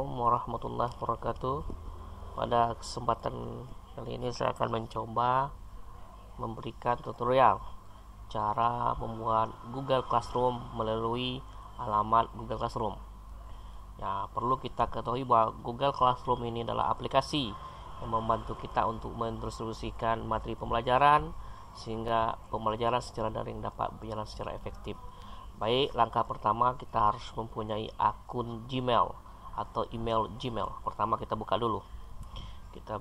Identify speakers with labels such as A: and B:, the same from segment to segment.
A: Assalamualaikum warahmatullahi wabarakatuh. Pada kesempatan kali ini saya akan mencoba memberikan tutorial cara membuat Google Classroom melalui alamat Google Classroom. Ya, perlu kita ketahui bahwa Google Classroom ini adalah aplikasi yang membantu kita untuk mendistribusikan materi pembelajaran sehingga pembelajaran secara daring dapat berjalan secara efektif. Baik, langkah pertama kita harus mempunyai akun Gmail atau email Gmail. Pertama kita buka dulu. Kita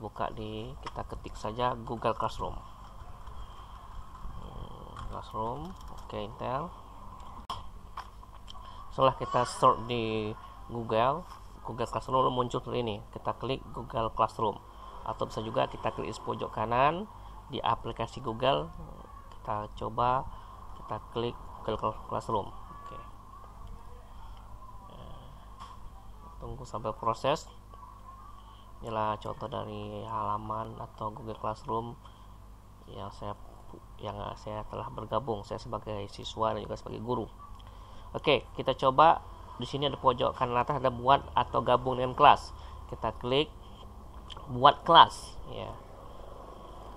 A: ketik saja Google Classroom. Oke, Intel. Setelah kita search di Google Classroom muncul seperti ini. Kita klik Google Classroom atau bisa juga kita klik di pojok kanan di aplikasi Google. Kita klik Google Classroom. Oke. Tunggu sampai proses. Inilah contoh dari halaman atau Google Classroom yang saya telah bergabung, saya sebagai siswa dan juga sebagai guru. Oke, kita coba. Di sini ada pojok kanan atas ada buat atau gabung dengan kelas. Kita klik buat kelas ya.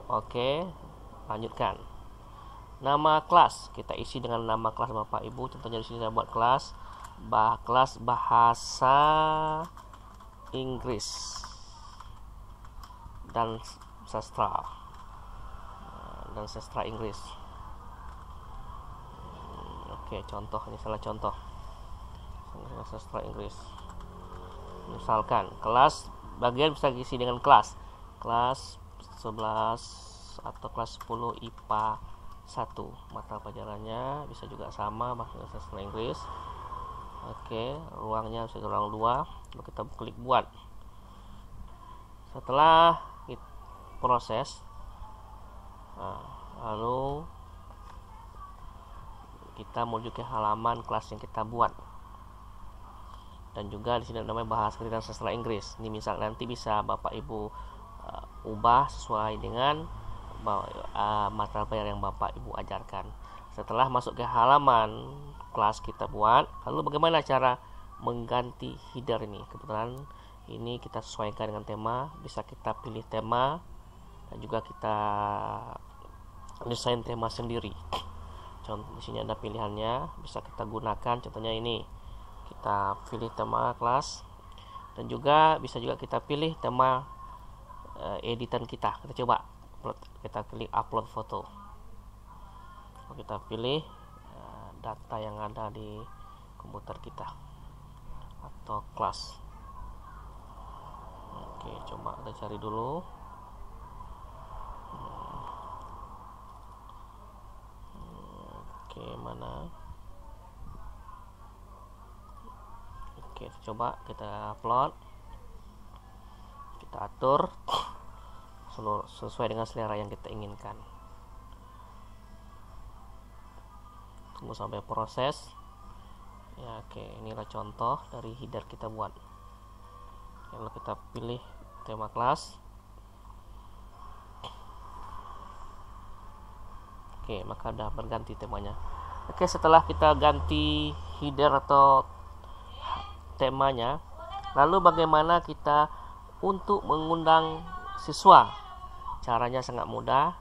A: Oke, lanjutkan. Nama kelas kita isi dengan nama kelas Bapak Ibu. Contohnya di sini saya buat kelas bahasa Inggris dan sastra Inggris. Oke, contoh ini salah contoh. Sastra Inggris. Misalkan kelas bagian bisa diisi dengan kelas 11 atau kelas 10 IPA 1. Mata pelajarannya bisa juga sama bahasa sastra Inggris. Oke, ruangnya bisa ruang 2. Lalu kita klik buat. Setelah proses, lalu kita menuju ke halaman kelas yang kita buat. Dan juga di sini namanya bahasa Inggris dan sastra Inggris. Ini misal nanti bisa Bapak Ibu ubah sesuai dengan mata pelajaran yang Bapak Ibu ajarkan. Setelah masuk ke halaman kelas kita buat, lalu bagaimana cara mengganti header ini? Kebetulan ini kita sesuaikan dengan tema, bisa kita pilih tema dan juga kita desain tema sendiri. Contoh di sini ada pilihannya, bisa kita gunakan. Contohnya ini, kita pilih tema kelas dan juga bisa juga kita pilih tema editan kita. Kita coba, kita klik upload foto. Kita pilih data yang ada di komputer kita atau kelas. Oke, coba kita cari dulu. Oke, mana? Oke, coba kita upload. Kita atur sesuai dengan selera yang kita inginkan. Tunggu sampai proses ya. Oke, inilah contoh dari header kita buat. Lalu kita pilih tema kelas. Oke, maka udah berganti temanya. Oke, setelah kita ganti header atau temanya, lalu bagaimana kita untuk mengundang siswa? Caranya sangat mudah.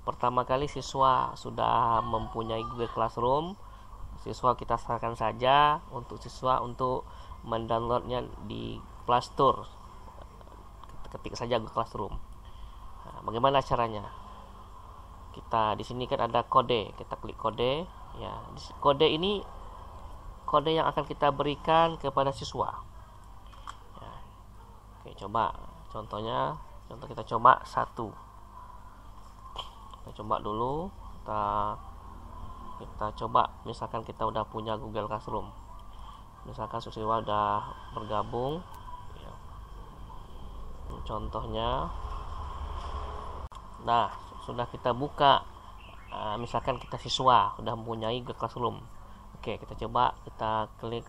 A: Pertama kali siswa sudah mempunyai Google Classroom, siswa kita sarankan saja untuk siswa untuk mendownloadnya di Play Store. Ketik saja Google Classroom. Nah, bagaimana caranya? Kita di sini kan ada kode, kita klik kode. Ya, kode ini kode yang akan kita berikan kepada siswa. Ya. Oke, coba contohnya, kita coba 1. Kita coba dulu, kita coba, misalkan kita udah punya Google Classroom, misalkan siswa udah bergabung ya. Contohnya, nah sudah kita buka, misalkan kita siswa udah mempunyai Google Classroom. Oke, kita coba, kita klik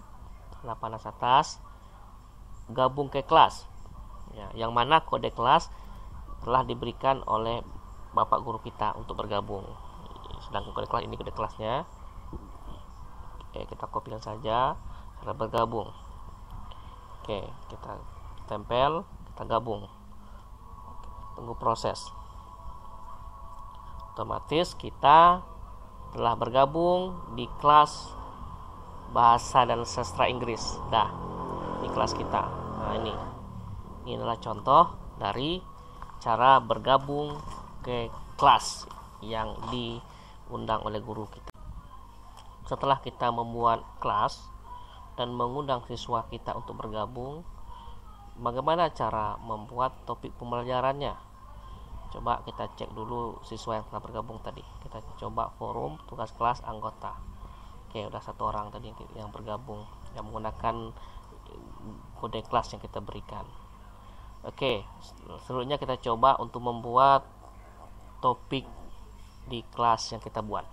A: tanda panas atas, gabung ke kelas ya, yang mana kode kelas telah diberikan oleh Bapak guru kita untuk bergabung. Sedangkan kode kelas ini kode kelasnya. Oke, kita kopikan saja cara bergabung. Oke, kita tempel, kita gabung. Tunggu proses. Otomatis kita telah bergabung di kelas Bahasa dan Sastra Inggris. Dah, di kelas kita. Nah, ini adalah contoh dari cara bergabung ke kelas yang diundang oleh guru kita. Setelah kita membuat kelas dan mengundang siswa kita untuk bergabung, bagaimana cara membuat topik pembelajarannya? Coba kita cek dulu siswa yang telah bergabung tadi. Kita coba forum, tugas kelas, anggota. Oke, udah 1 orang tadi yang bergabung, yang menggunakan kode kelas yang kita berikan. Oke, selanjutnya kita coba untuk membuat topik di kelas yang kita buat.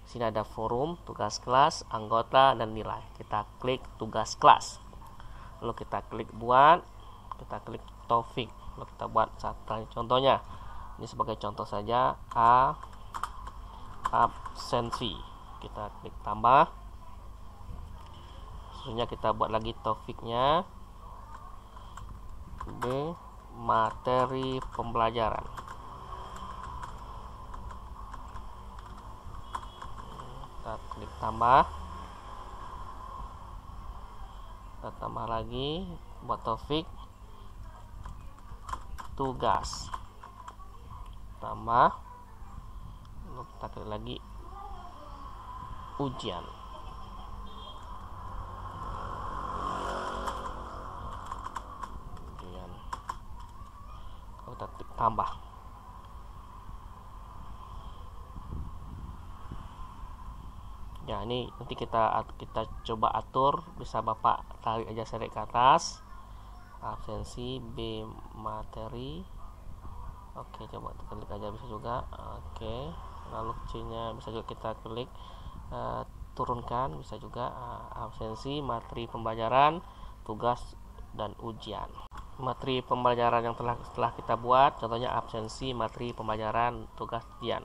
A: Sini ada forum, tugas kelas, anggota, dan nilai. Kita klik tugas kelas, lalu kita klik buat, kita klik topik, lalu kita buat contohnya. Ini sebagai contoh saja, absensi. Kita klik tambah. Selanjutnya kita buat lagi topiknya. B, materi pembelajaran. Kita klik tambah, kita tambah lagi, buat topik tugas, tambah, lalu kita klik lagi ujian. Lalu kita klik tambah. Ya, ini nanti kita coba atur, bisa Bapak tarik aja seret ke atas. Absensi, B materi. Oke, coba kita klik aja bisa juga. Oke, lalu C-nya bisa juga kita klik turunkan, bisa juga. Absensi, materi pembelajaran, tugas, dan ujian. Materi pembelajaran yang telah kita buat, contohnya absensi, materi pembelajaran, tugas, ujian.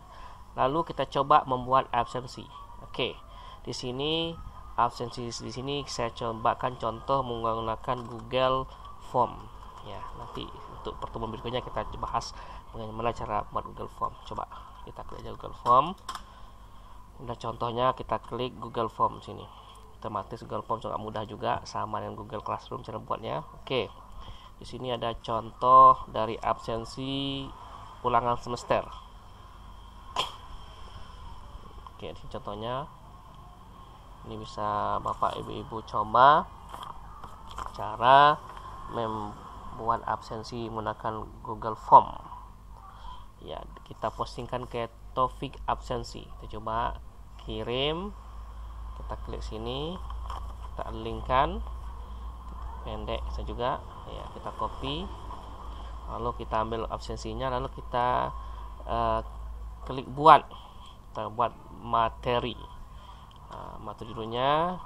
A: Lalu kita coba membuat absensi. Oke, di sini absensi di sini saya cobakan contoh menggunakan Google Form. Ya, nanti untuk pertemuan berikutnya kita bahas bagaimana cara buat Google Form. Coba kita klik aja Google Form. Udah contohnya kita klik Google Form sini. Otomatis Google Form sangat mudah juga, sama dengan Google Classroom cara buatnya. Oke. Di sini ada contoh dari absensi ulangan semester. Oke, ini contohnya. Ini bisa Bapak Ibu coba cara membuat absensi menggunakan Google Form. Ya, kita postingkan ke topik absensi. Kita coba kirim. Kita klik sini, kita linkkan, pendek saya juga. Ya, kita copy. Lalu kita ambil absensinya, lalu kita klik buat. Kita buat materi. Materi dulunya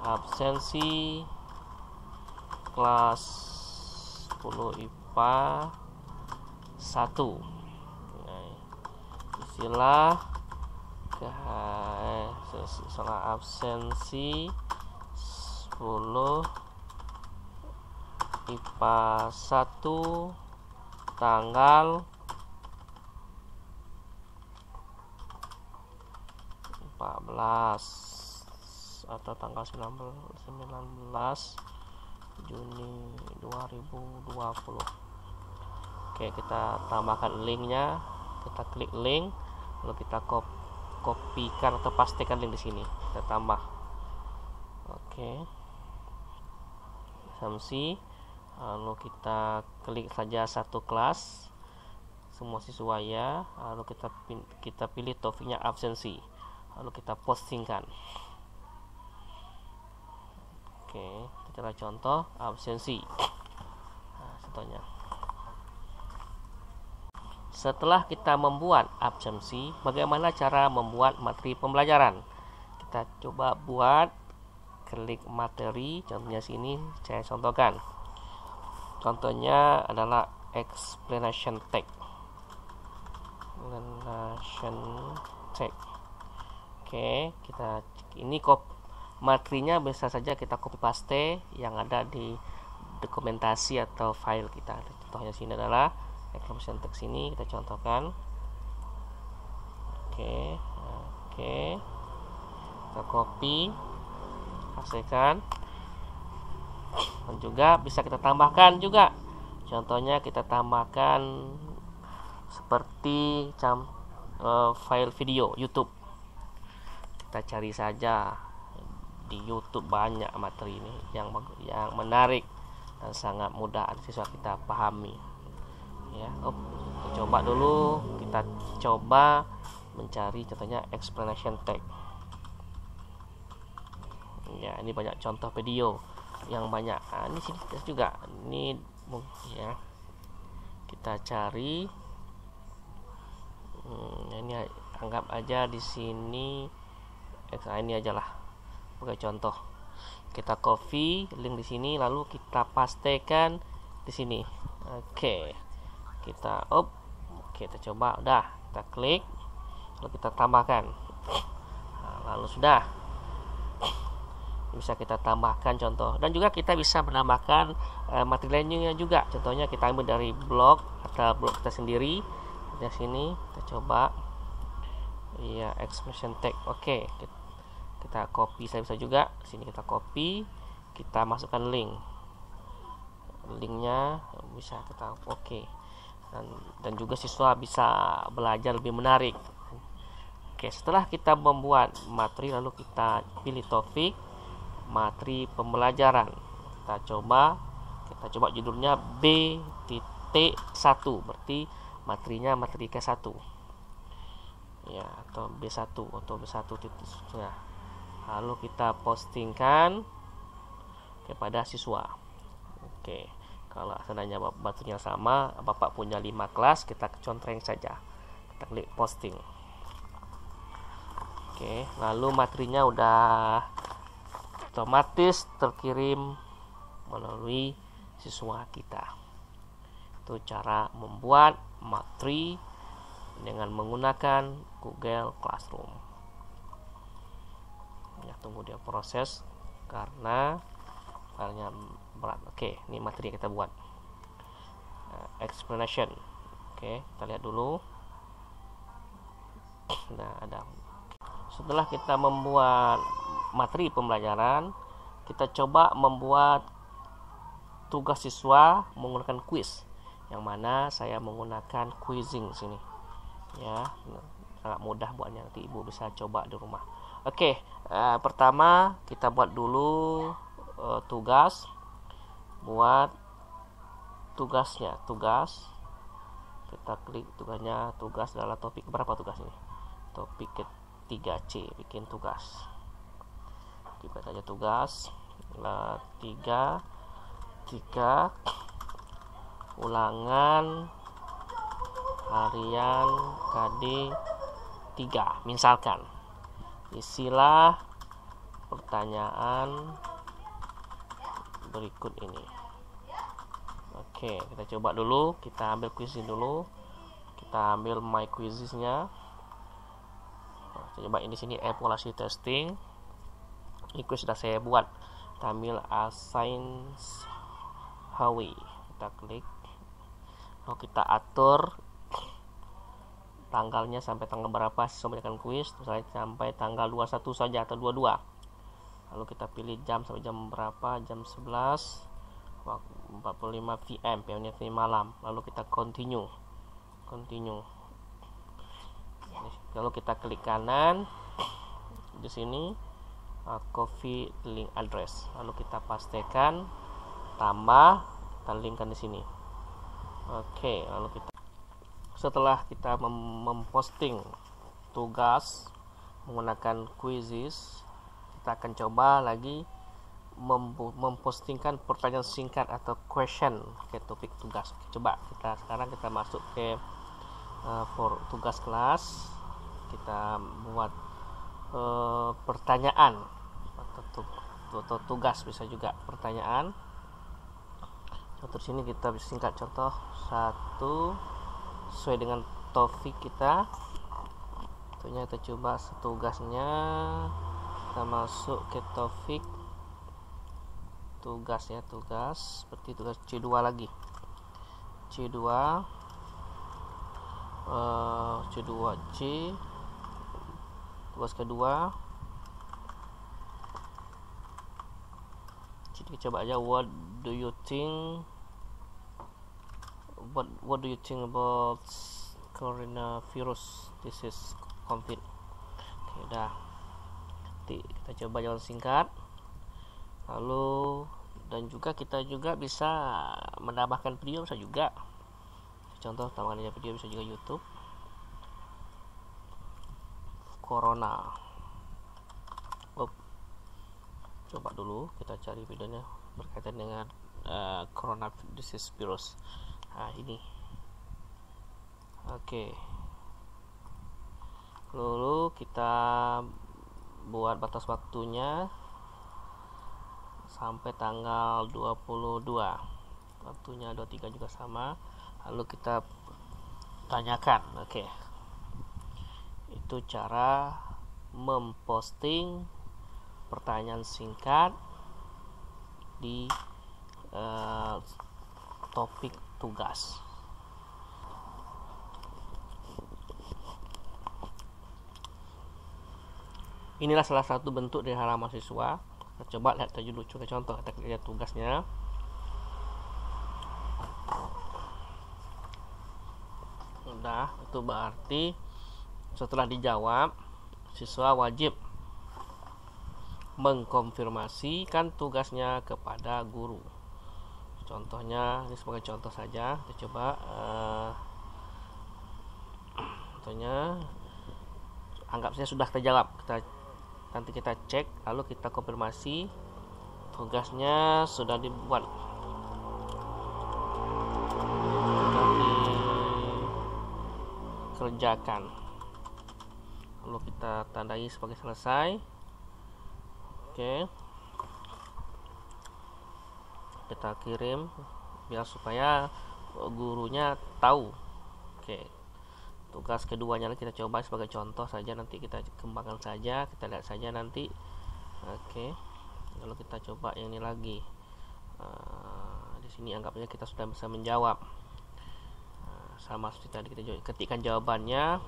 A: absensi kelas 10 IPA 1. Istilah salah absensi 10 IPA 1 tanggal 14 atau tanggal 19 Juni 2020. Oke, kita tambahkan linknya. Kita klik link, lalu kita kopikan atau pastikan link di sini. Kita tambah. Oke. Asumsi. Lalu kita klik saja satu kelas, semua siswa ya. Lalu kita pilih topiknya absensi. Lalu kita postingkan. Oke, kita contoh absensi. Nah, contohnya. Setelah kita membuat absensi, bagaimana cara membuat materi pembelajaran? Kita coba buat, klik materi, contohnya sini saya contohkan. Contohnya adalah explanation text. Oke, kita ini materinya bisa saja kita copy paste yang ada di dokumentasi atau file kita. Contohnya sini adalah exclamation text ini kita contohkan. Oke, kita copy, pastekan, dan juga bisa kita tambahkan juga. Contohnya kita tambahkan seperti file video YouTube. Kita cari saja di YouTube, banyak materi ini yang menarik dan sangat mudah siswa kita pahami. Ya, kita coba dulu, kita coba mencari contohnya explanation text. Ya, ini banyak contoh video yang banyak. Ini sini juga, ini ya kita cari. Ini anggap aja di sini ini aja lah sebagai contoh. Kita copy link di sini lalu kita pastekan di sini. Oke, kita kita coba, udah kita klik lalu kita tambahkan. Lalu sudah bisa kita tambahkan contoh, dan juga kita bisa menambahkan materi lainnya juga. Contohnya kita ambil dari blog atau blog kita sendiri. Di sini kita coba ya exclamation text. Oke, kita copy, saya bisa juga sini kita copy, kita masukkan linknya bisa kita dan juga siswa bisa belajar lebih menarik. Oke, setelah kita membuat materi lalu kita pilih topik materi pembelajaran, kita coba judulnya B.1, berarti materinya materi ke-1 ya, atau B1 atau B1 titik. Lalu kita postingkan kepada siswa. Oke, kalau seandainya materinya sama, Bapak punya 5 kelas, kita contreng saja, kita klik posting. Oke, lalu materinya udah otomatis terkirim melalui siswa kita. Itu cara membuat materi dengan menggunakan Google Classroom. Ya, tunggu dia proses karena filenya berat. Oke, ini materi yang kita buat. Explanation. Oke, kita lihat dulu. Nah, ada. Setelah kita membuat materi pembelajaran, kita coba membuat tugas siswa menggunakan quiz, yang mana saya menggunakan quizzing sini ya, sangat mudah buatnya, nanti ibu bisa coba di rumah. Oke, pertama kita buat dulu tugas. Buat tugasnya, kita klik tugasnya. Tugas adalah topik berapa tugas ini? Topik ke-3C, bikin tugas. Kita saja tugas 3 ulangan harian KD 3 misalkan. Isilah pertanyaan berikut ini. Oke, kita coba dulu, kita ambil quiz dulu. Kita ambil my quizzesnya. Coba ini sini evaluasi testing. Ini quiz sudah saya buat. Kita ambil assign Hawi, kita klik. Lalu kita atur tanggalnya sampai tanggal berapa siswa mengerjakan kuis, misalnya sampai tanggal 21 saja atau 22. Lalu kita pilih jam sampai jam berapa, jam 11 45 PM, PM-nya malam. Lalu kita continue. Lalu kita klik kanan di sini, copy link address. Lalu kita pastekan, tambah, kita linkkan di sini. Oke, lalu setelah kita memposting tugas menggunakan quizzes, kita akan coba lagi mempostingkan pertanyaan singkat atau question ke topik tugas. Coba sekarang kita masuk ke tugas kelas. Kita buat pertanyaan atau tugas, bisa juga pertanyaan. Contoh sini kita bisa singkat, contoh 1 sesuai dengan topik kita. Tentunya kita coba tugasnya kita masuk ke topik tugas ya, tugas seperti tugas C2 lagi. C2 C2C tugas kedua. Jadi coba aja, what do you think about coronavirus? This is COVID. Oke, udah. Nanti kita coba jawaban singkat. Lalu dan juga kita juga bisa menambahkan video, bisa juga. Contoh tambahkan video, bisa juga YouTube. Corona. Coba dulu kita cari videonya berkaitan dengan corona disease virus. Nah, ini. Oke. Lalu kita buat batas waktunya sampai tanggal 22. Waktunya 23 juga sama. Lalu kita tanyakan. Oke. Itu cara memposting pertanyaan singkat di topik tugas. Inilah salah satu bentuk dari halaman siswa. Kita coba lihat aja dulu contoh, kita lihat tugasnya. Udah, itu berarti setelah dijawab, siswa wajib mengkonfirmasikan tugasnya kepada guru. Contohnya, ini sebagai contoh saja, kita coba contohnya, anggap saja sudah terjawab. Nanti kita cek, lalu kita konfirmasi tugasnya sudah dibuat, sudah dikerjakan. Lalu kita tandai sebagai selesai. Oke, kita kirim biar supaya gurunya tahu. Oke, tugas keduanya kita coba sebagai contoh saja, nanti kita kembangkan saja, kita lihat saja nanti. Oke, lalu kita coba yang ini lagi. Di sini anggapnya kita sudah bisa menjawab. Sama seperti tadi, kita ketikkan jawabannya,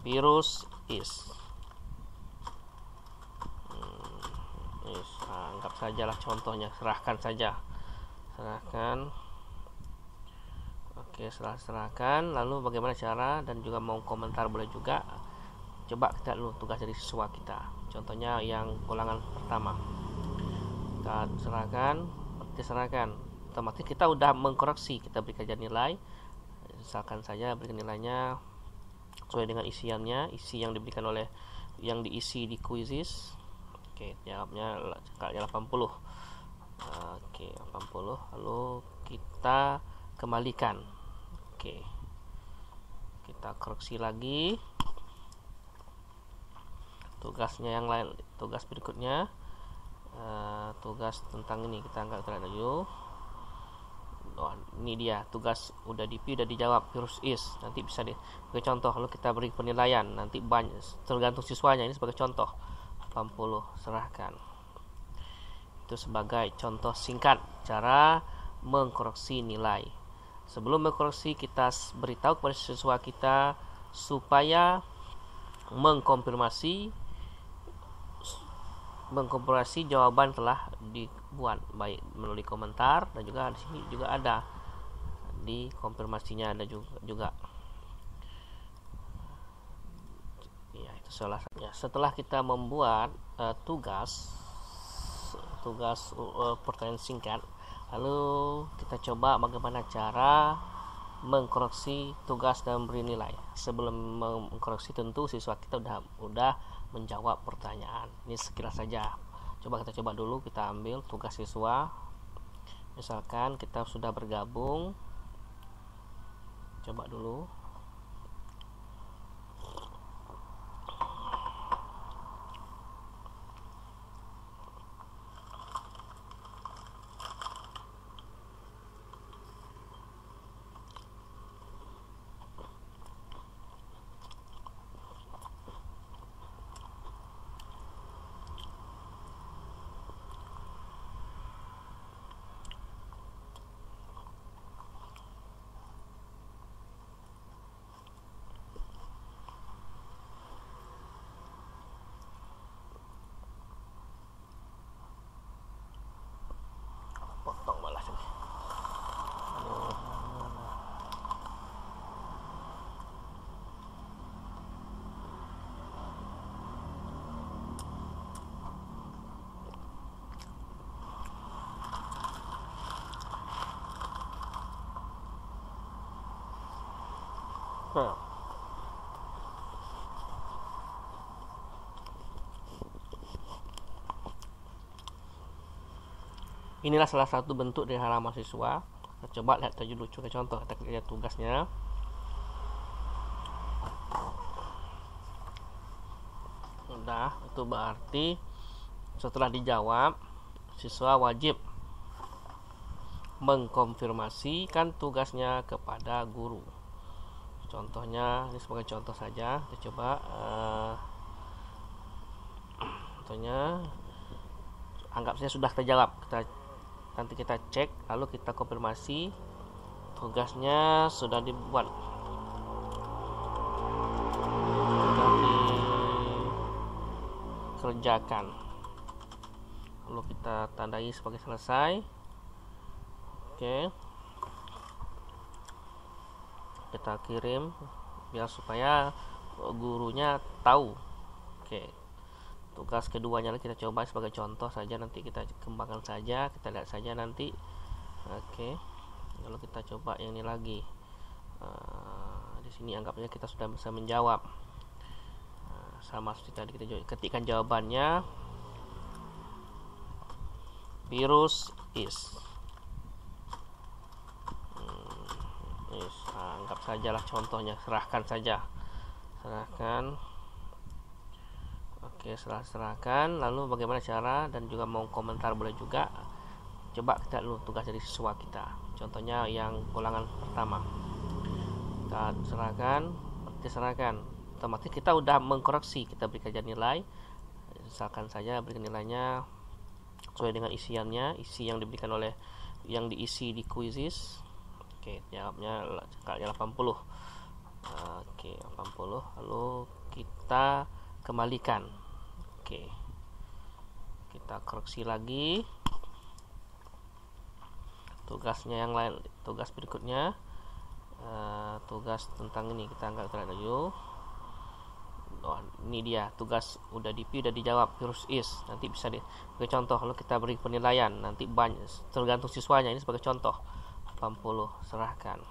A: virus is. Anggap sajalah contohnya, serahkan. Oke, serahkan. Lalu bagaimana cara, dan juga mau komentar boleh juga. Coba kita dulu tugas dari siswa kita. Contohnya yang ulangan pertama, kita serahkan. Otomatis kita udah mengkoreksi, kita berikan nilai. Misalkan saja berikan nilainya sesuai dengan isiannya, isi yang diberikan oleh yang diisi di quizzes. Oke, jawabnya 80. Oke, 80. Lalu kita kembalikan. Oke, kita koreksi lagi tugasnya yang lain. Tugas berikutnya, tugas tentang ini, kita angkat dulu. Ini dia tugas, udah dijawab, virus is. Nanti bisa sebagai contoh, lalu kita beri penilaian. Nanti banyak, tergantung siswanya. Ini sebagai contoh 80, serahkan. Itu sebagai contoh singkat cara mengkoreksi nilai. Sebelum mengkoreksi, kita beritahu kepada siswa kita supaya mengkonfirmasi jawaban telah dibuat, baik melalui komentar, dan juga di sini juga ada di konfirmasinya, ada juga. Ya, itu salah satunya. Setelah kita membuat tugas pertanyaan singkat, lalu kita coba bagaimana cara mengkoreksi tugas dan beri nilai. Sebelum mengkoreksi, tentu siswa kita udah menjawab pertanyaan. Ini sekilas saja. Kita coba dulu, kita ambil tugas siswa. Misalkan kita sudah bergabung, coba dulu. Nah, inilah salah satu bentuk dari halaman siswa. Kita coba lihat dulu contoh. Kita lihat tugasnya. Udah, itu berarti setelah dijawab, siswa wajib mengkonfirmasikan tugasnya kepada guru. Contohnya, ini sebagai contoh saja. Kita coba contohnya, anggap saja sudah terjawab. Nanti kita cek, lalu kita konfirmasi tugasnya sudah dibuat, sudah dikerjakan, lalu kita tandai sebagai selesai. Oke, kita kirim biar supaya gurunya tahu. Oke, tugas keduanya kita coba sebagai contoh saja, nanti kita kembangkan saja, kita lihat saja nanti. Oke, lalu kita coba yang ini lagi. Di sini anggapnya kita sudah bisa menjawab. Sama seperti tadi, kita ketikkan jawabannya, virus is. Anggap sajalah contohnya, serahkan. Oke, setelah serahkan, lalu bagaimana cara, dan juga mau komentar boleh juga. Coba kita dulu tugas dari siswa kita. Contohnya yang ulangan pertama. Kita serahkan. Otomatis kita udah mengkoreksi, kita berikan nilai. Misalkan saja berikan nilainya sesuai dengan isiannya, isi yang diberikan oleh yang diisi di quizzes. Oke, jawabnya 80. Oke, 80. Lalu kita kembalikan. Oke, kita koreksi lagi tugasnya yang lain. Tugas berikutnya, tugas tentang ini kita angkat dulu. Ini dia tugas, udah dijawab, virus is. Nanti bisa sebagai contoh, lalu kita beri penilaian. Nanti banyak, tergantung siswanya. Ini sebagai contoh 80, serahkan.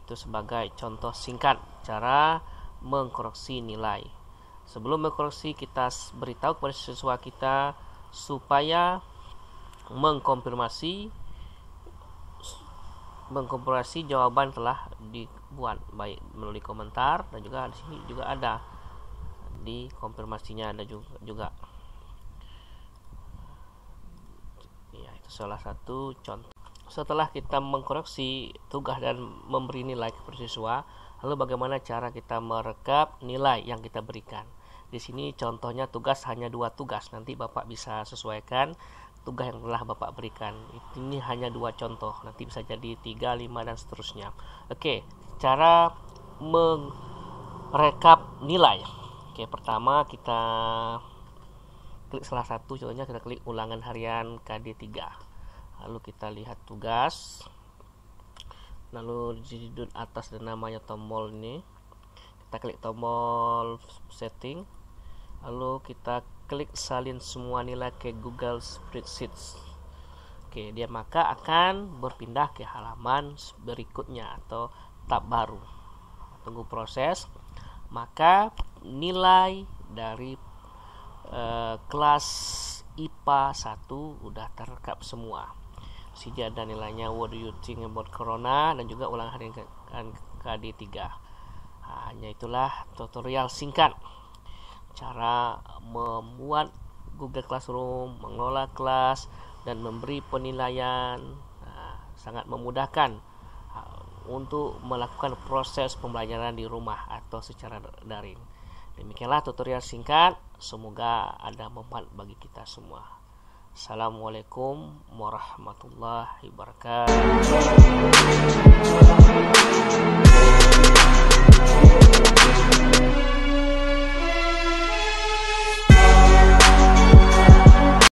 A: Itu sebagai contoh singkat cara mengkoreksi nilai. Sebelum mengkoreksi, kita beritahu kepada siswa kita supaya mengkonfirmasi jawaban telah dibuat, baik melalui komentar, dan juga di sini juga ada di konfirmasinya, ada juga. Ya, itu salah satu contoh. Setelah kita mengkoreksi tugas dan memberi nilai kepada siswa, lalu bagaimana cara kita merekap nilai yang kita berikan. Di sini contohnya tugas hanya 2 tugas. Nanti Bapak bisa sesuaikan tugas yang telah Bapak berikan. Ini hanya 2 contoh. Nanti bisa jadi 3, 5 dan seterusnya. Oke, cara merekap nilai. Oke, pertama kita klik salah satu, contohnya kita klik ulangan harian KD 3. Lalu kita lihat tugas, lalu di atas ada namanya tombol ini, kita klik tombol setting, lalu kita klik salin semua nilai ke Google Spreadsheet. Oke, dia maka akan berpindah ke halaman berikutnya atau tab baru. Tunggu proses, maka nilai dari kelas IPA 1 udah terekap semua. Sini ada nilainya what do you think about corona, dan juga ulangan harian KD 3. Hanya itulah tutorial singkat cara membuat Google Classroom, mengelola kelas, dan memberi penilaian. Sangat memudahkan untuk melakukan proses pembelajaran di rumah atau secara daring. Demikianlah tutorial singkat, semoga ada manfaat bagi kita semua. Assalamualaikum warahmatullahi wabarakatuh.